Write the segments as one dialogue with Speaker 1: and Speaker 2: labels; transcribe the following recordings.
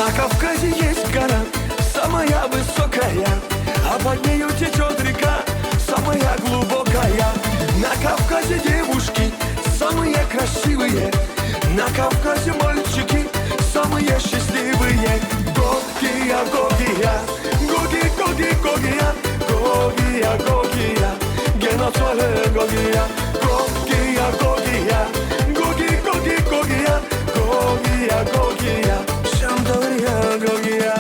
Speaker 1: На Кавказе есть гора, самая высокая, а под нею течет река, самая глубокая. На Кавказе девушки самые красивые, на Кавказе мальчики самые счастливые. Гогия, Гогия, Гоги, Гоги, Гогия, Гогия, Гогия, геноцоле Гогия. Гогия, Гогия, Гоги, Гоги, Гогия, Гогия, Гогия, Шандория, Гогия.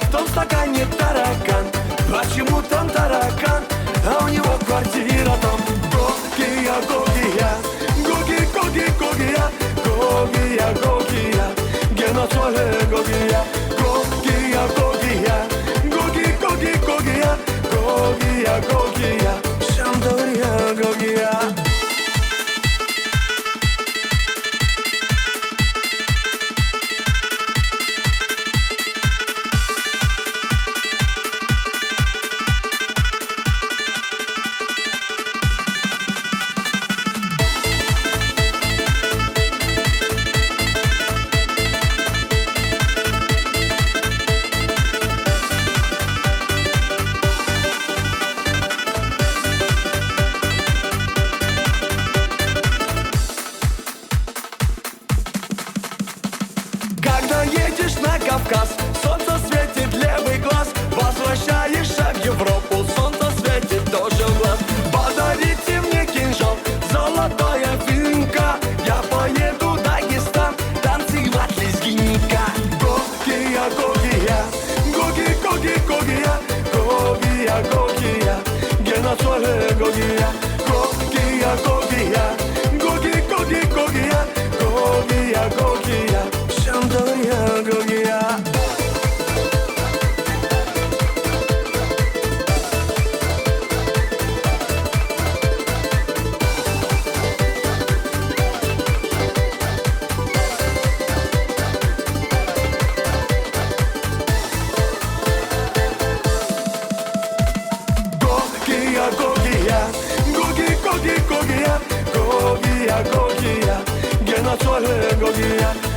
Speaker 1: В том стакане таракан. Почему там таракан, а у него квартира там? Гогия, Гогия, Гоги, Гоги, Гогия, Гогия, Гогия, геноцоле Гогия. Гогия, Гогия, Гоги, Гоги, Гогия, Гогия, Гогия, Шандория, Гогия. Когда едешь на Кавказ, солнце светит левый глаз. Возвращаешься в Европу, солнце светит тоже в глаз. Подарите мне кинжал, золотая финка. Я поеду в Дагестан танцевать лезгинка. Гогия, Гогия, Гоги, Гоги, Гогия, Гогия, Гогия, геноцоле Гогия. Гогия, Гогия, Гоги, Гоги, Гогия, Гогия, Гогия, Шандория, Гогия. Гогия, Гогия, Гоги, Гоги, Гогия, Гогия, Гогия, геноцоле Гогия.